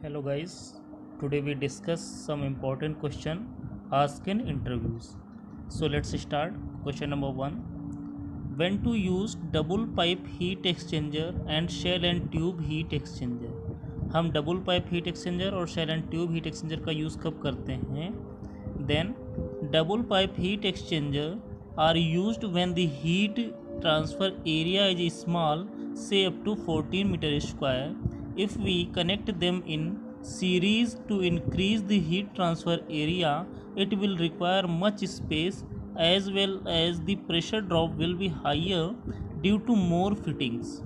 Hello guys, today we discuss some important question asked in interviews. So let's start. Question number 1. When to use double pipe heat exchanger and shell and tube heat exchanger? हम double pipe heat exchanger और shell and tube heat exchanger का use कब करते हैं? Then double pipe heat exchanger are used when the heat transfer area is small, say up to 14 meter square. If we connect them in series to increase the heat transfer area, it will require much space as well as the pressure drop will be higher due to more fittings.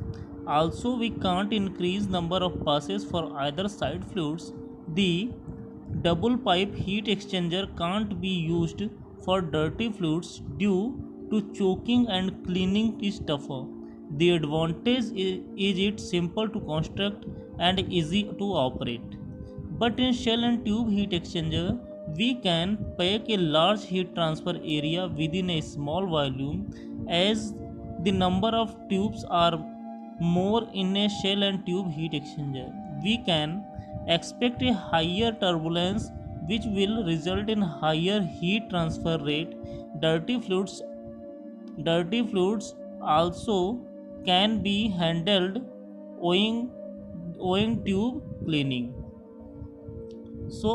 Also, we can't increase number of passes for either side fluids. The double pipe heat exchanger can't be used for dirty fluids due to choking and cleaning is tougher. The advantage is it's simple to construct and easy to operate. But in shell and tube heat exchanger, we can pack a large heat transfer area within a small volume. As the number of tubes are more in a shell and tube heat exchanger, we can expect a higher turbulence which will result in higher heat transfer rate. Dirty fluids also can be handled owing tube cleaning. So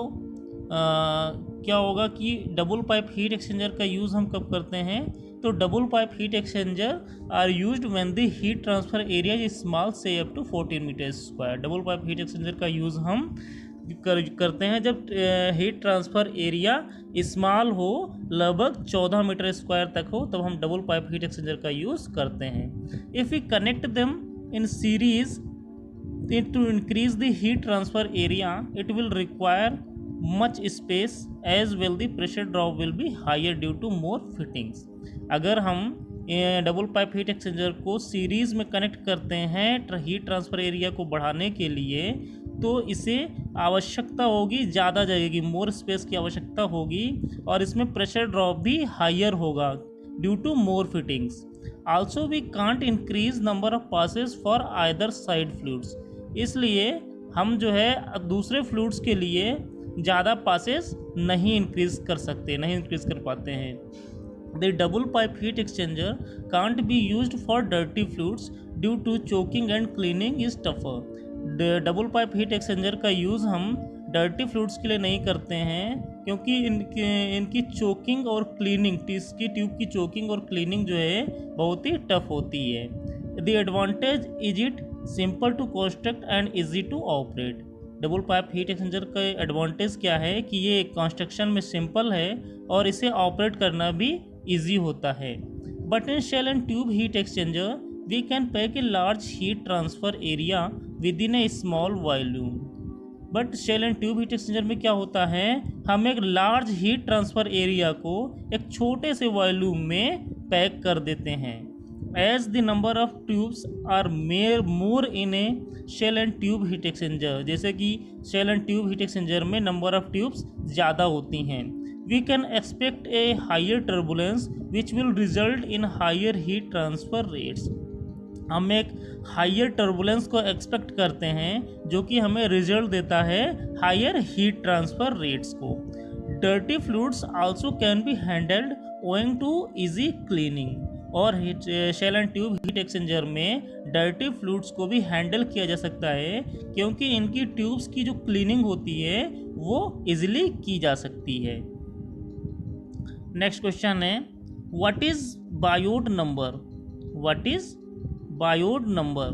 क्या होगा कि double pipe heat exchanger का use हम कब करते हैं? तो double pipe heat exchanger are used when the heat transfer area is small से up to 14 metre square. Double pipe heat exchanger का यूज़ हम करते हैं जब हीट ट्रांसफ़र एरिया स्मॉल हो, लगभग 14 मीटर स्क्वायर तक हो, तब हम डबल पाइप हीट एक्सचेंजर का यूज़ करते हैं. If we connect them in series to increase the heat transfer area, it will require much space as well the pressure drop will be higher due to more fittings. अगर हम double pipe heat exchanger को series में connect करते हैं heat transfer area को बढ़ाने के लिए, तो इसे आवश्यकता होगी ज़्यादा जगह की, मोर स्पेस की आवश्यकता होगी, और इसमें प्रेशर ड्रॉप भी हायर होगा due to more fittings. Also we can't increase number of passes for either side fluids. इसलिए हम जो है दूसरे फ्लूइड्स के लिए ज़्यादा पासेस नहीं इंक्रीज कर पाते हैं. The double pipe heat exchanger can't be used for dirty fluids due to choking and cleaning is tougher. Double pipe heat exchanger का यूज़ हम डर्टी फ्लूइड्स के लिए नहीं करते हैं क्योंकि इनकी चोकिंग और क्लीनिंग, इसकी ट्यूब की चोकिंग और क्लीनिंग जो है बहुत ही टफ होती है. The advantage is it simple to construct and easy to operate. Double pipe heat exchanger का एडवांटेज क्या है कि ये कंस्ट्रक्शन में सिंपल है और इसे ऑपरेट करना भी इजी होता है. But in shell and tube heat exchanger we can pack a large heat transfer area within a small volume. But shell and tube heat exchanger में क्या होता है, हम एक लार्ज हीट ट्रांसफ़र एरिया को एक छोटे से वॉल्यूम में पैक कर देते हैं. As the number of tubes are more in a shell and tube heat exchanger, जैसे कि shell and tube heat exchanger में number of tubes ज़्यादा होती हैं, we can expect a higher turbulence which will result in higher heat transfer rates. हम एक higher turbulence को expect करते हैं जो कि हमें रिजल्ट देता है हायर हीट ट्रांसफ़र रेट्स को. Dirty fluids also can be handled owing to easy cleaning. और shell and tube heat exchanger में डर्टी फ्लूइड्स को भी हैंडल किया जा सकता है क्योंकि इनकी ट्यूब्स की जो क्लीनिंग होती है वो इजीली की जा सकती है. नेक्स्ट क्वेश्चन है, what is Biot number? What is Biot number?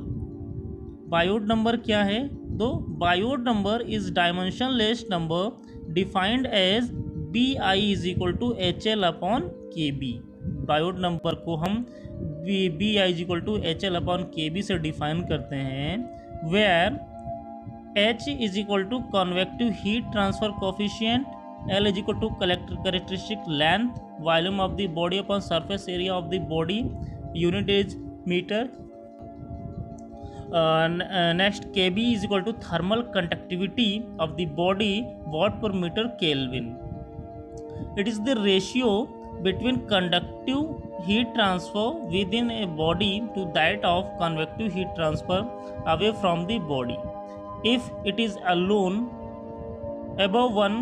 Biot number क्या है? तो Biot number is dimensionless number defined as BI is equal to HL upon KB. Biot number को हम BI is equal to HL upon KB से define करते हैं, where H is equal to convective heat transfer coefficient, L is equal to characteristic length, volume of the body upon surface area of the body, unit is metre. Next KB is equal to thermal conductivity of the body, watt per metre kelvin. It is the ratio between conductive heat transfer within a body to that of convective heat transfer away from the body. If it is alone above 1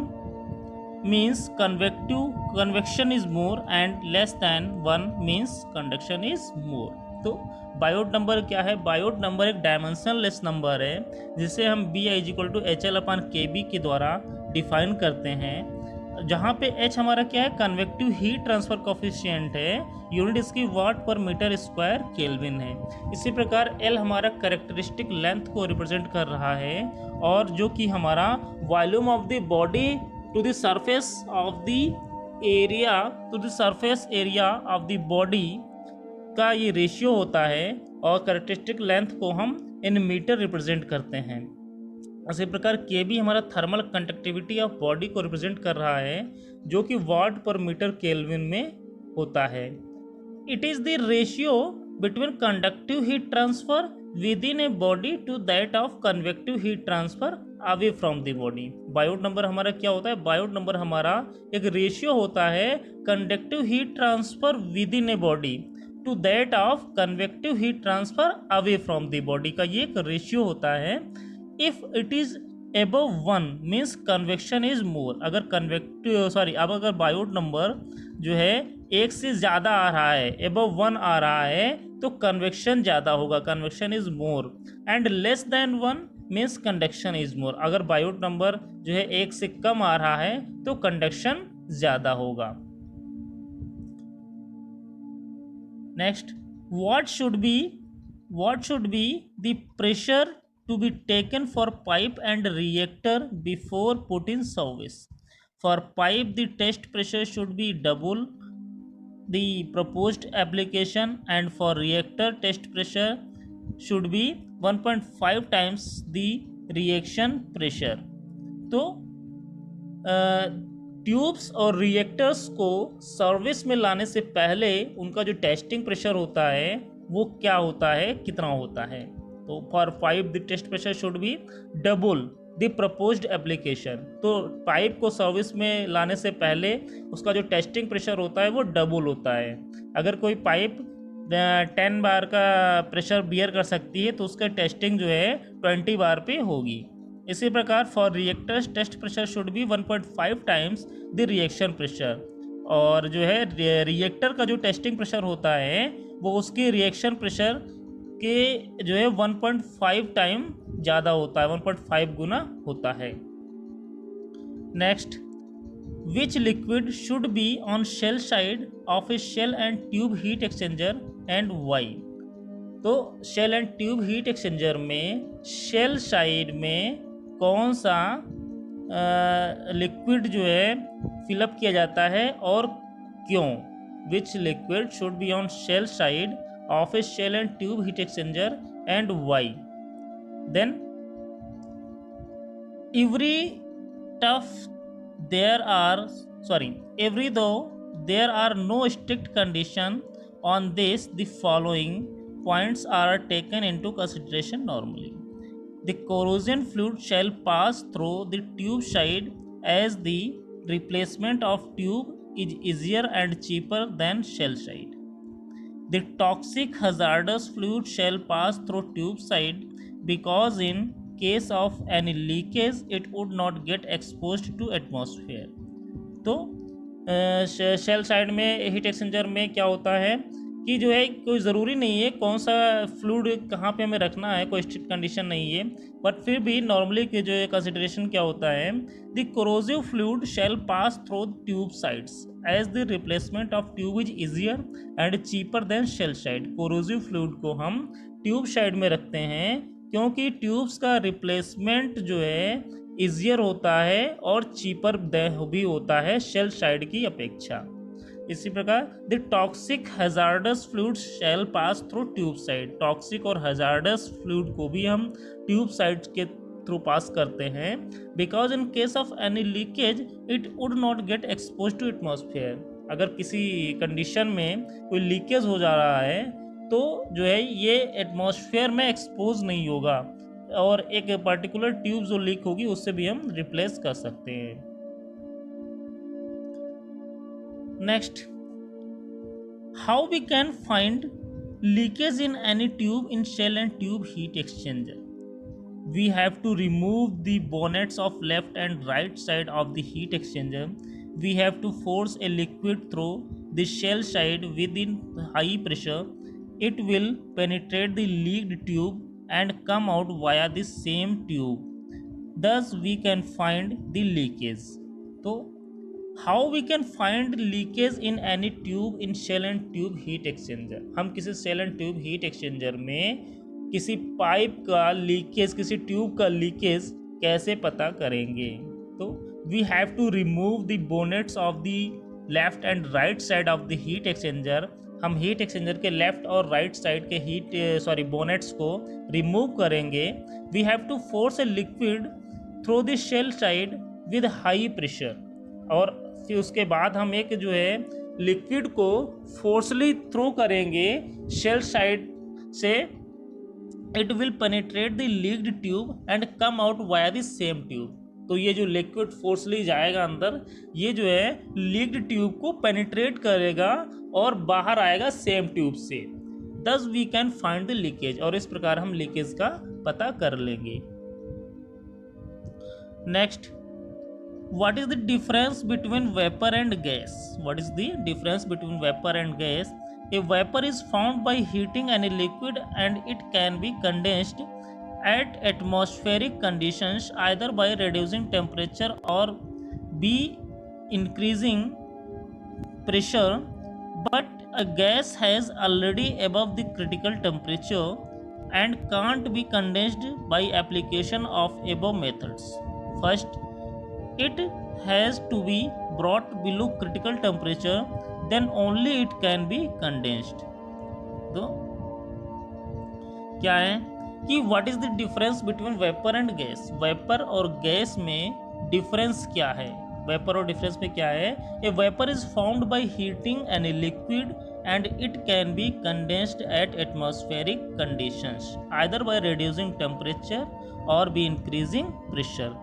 means convection is more and less than 1 means conduction is more. तो Biot number क्या है? Biot number एक dimensionless number है जिसे हम B I equal to H L upon K B के द्वारा define करते हैं, जहाँ पे एच हमारा क्या है? कन्वेक्टिव हीट ट्रांसफर कोफिशिएंट है, यूनिट इसकी वाट पर मीटर स्क्वायर केल्विन है। इसी प्रकार एल हमारा कैरेक्टरिस्टिक लेंथ को रिप्रेजेंट कर रहा है, और जो कि हमारा volume of the body to the surface of the area of the body का ये रेशियो होता है, और कैरेक्टरिस्टिक लेंथ को हम इन मीटर रिप्रेजेंट करते हैं। इसी प्रकार के भी हमारा थर्मल कंडक्टिविटी ऑफ बॉडी को रिप्रेजेंट कर रहा है, जो कि वाट पर मीटर केल्विन में होता है। It is the ratio between conductive heat transfer within a body to that of convective heat transfer away from the body. Biot number हमारा क्या होता है? बायोट नंबर हमारा एक रेशियो होता है conductive heat transfer within a body to that of convective heat transfer away from the body का ये एक रेशियो होता है। If it is above 1 means convection is more. अब अगर बायोट नंबर जो है एक से ज़्यादा आ रहा है, एबव 1 आ रहा है, तो कन्वेक्शन ज़्यादा होगा, convection is more. And less than 1 means conduction is more. अगर बायोट नंबर जो है एक से कम आ रहा है तो कंडक्शन ज़्यादा होगा। Next, what should be the pressure to be taken for pipe and reactor before put in service? For pipe, the test pressure should be double the proposed application, and for reactor, test pressure should be 1.5 times the reaction pressure. तो tubes और reactors को service में लाने से पहले उनका जो testing pressure होता है वो क्या होता है, कितना होता है? तो for pipe the test pressure should be double the proposed application. तो पाइप को सर्विस में लाने से पहले उसका जो टेस्टिंग प्रेशर होता है वो डबल होता है। अगर कोई पाइप 10 बार का प्रेशर बियर कर सकती है तो उसका टेस्टिंग जो है 20 बार पे होगी। इसी प्रकार for reactors test pressure should be 1.5 times the reaction pressure, और जो है रिएक्टर का जो टेस्टिंग प्रेशर होता है वो उसके रिएक्शन प्रेशर के जो है 1.5 टाइम ज़्यादा होता है, 1.5 गुना होता है। Next, which liquid should be on shell side of a shell and tube heat exchanger and why? तो shell and tube heat exchanger में शेल साइड में कौन सा लिक्विड जो है फिलअप किया जाता है और क्यों? Which liquid should be on shell side of a shell and tube heat exchanger and why? Then every though there are no strict condition on this, the following points are taken into consideration normally. The corrosion fluid shall pass through the tube side, as the replacement of tube is easier and cheaper than shell side. The toxic hazardous fluid shall pass through tube side, because in case of any leakage it would not get exposed to atmosphere. तो shell side में heat exchanger में क्या होता है कि जो है कोई ज़रूरी नहीं है कौन सा फ्लूइड कहाँ पे हमें रखना है, कोई स्ट्रिक्ट कंडीशन नहीं है, बट फिर भी नॉर्मली के जो है कंसिडरेशन क्या होता है, the corrosive fluid shall pass through tube sides as the replacement of tube is easier and cheaper than shell side. Corrosive fluid को हम ट्यूब साइड में रखते हैं क्योंकि ट्यूब्स का रिप्लेसमेंट जो है इजियर होता है और चीपर भी होता है शेल साइड की अपेक्षा। इसी प्रकार the toxic hazardous fluid shall pass through tube side. Toxic और हैजार्डस फ्लूइड को भी हम ट्यूब साइड के थ्रू पास करते हैं, because in case of any leakage it would not get expose to atmosphere. अगर किसी कंडीशन में कोई लीकेज हो जा रहा है तो जो है ये एटमॉस्फेयर में एक्सपोज नहीं होगा, और एक पर्टिकुलर ट्यूब जो लीक होगी उससे भी हम रिप्लेस कर सकते हैं। Next, how we can find leakage in any tube in shell and tube heat exchanger? we have to remove the bonnets of left and right side of the heat exchanger. We have to force a liquid through the shell side within high pressure. It will penetrate the leaked tube and come out via the same tube. Thus we can find the leakage. तो how we can find leakage in any tube in shell and tube heat exchanger? हम किसी shell and tube heat exchanger में किसी pipe का leakage, किसी tube का leakage कैसे पता करेंगे? तो we have to remove the bonnets of the left and right side of the heat exchanger. हम हीट एक्सचेंजर के लेफ्ट और राइट साइड के बोनेट्स को रिमूव करेंगे. We have to force a liquid through the shell side with high pressure. और फिर उसके बाद हम एक जो है लिक्विड को फोर्सली थ्रो करेंगे शेल साइड से. It will penetrate the leaked tube and come out via the same tube. तो ये जो लिक्विड फोर्सली जाएगा अंदर, ये जो है लीक्ड ट्यूब को पेनिट्रेट करेगा और बाहर आएगा सेम ट्यूब से. Thus we can find the leakage. और इस प्रकार हम लीकेज का पता कर लेंगे. Next, what is the difference between vapor and gas? What is the difference between vapor and gas? A vapor is formed by heating any liquid and it can be condensed at atmospheric conditions either by reducing temperature or by increasing pressure. But a gas has already above the critical temperature and can't be condensed by application of above methods. First, it has to be brought below critical temperature, then only it can be condensed. तो क्या है कि what is the difference between vapor and gas? Vapour और gas में difference क्या है? Vapour और difference में क्या है? A vapor is formed by heating any liquid and it can be condensed at atmospheric conditions either by reducing temperature or by increasing pressure.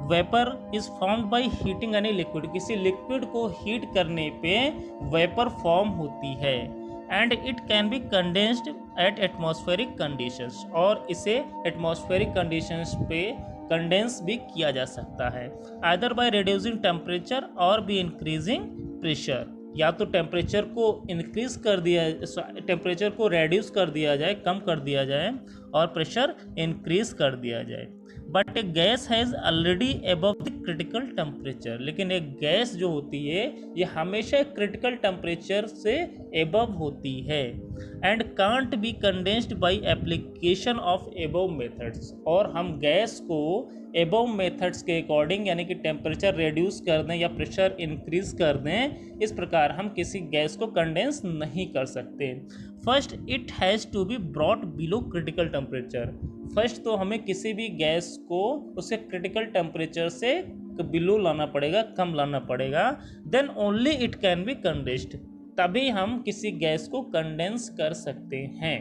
Vapour is formed by heating any liquid. किसी liquid को heat करने पे vapour form होती है. And it can be condensed at atmospheric conditions. और इसे atmospheric conditions पे condense भी किया जा सकता है. आइदर बाय रिड्यूसिंग टेम्परेचर और बी इंक्रीजिंग प्रेशर. या तो टेम्परेचर को इंक्रीज कर दिया, टेम्परेचर को रेड्यूस कर दिया जाए, कम कर दिया जाए, और प्रेशर इंक्रीज कर दिया जाए. But A gas has already above the critical temperature. लेकिन एक गैस जो होती है ये हमेशा क्रिटिकल टेम्परेचर से एबव होती है. And can't be condensed by application of above methods. और हम गैस को एबव मेथड्स के अकॉर्डिंग, यानी कि टेम्परेचर रिड्यूस कर दें या प्रेशर इंक्रीज कर दें, इस प्रकार हम किसी गैस को कंडेंस नहीं कर सकते. First, it has to be brought below critical temperature. First तो हमें किसी भी गैस को उसके क्रिटिकल टेम्परेचर से बिलो लाना पड़ेगा, कम लाना पड़ेगा. Then only it can be condensed. तभी हम किसी गैस को कंडेंस कर सकते हैं.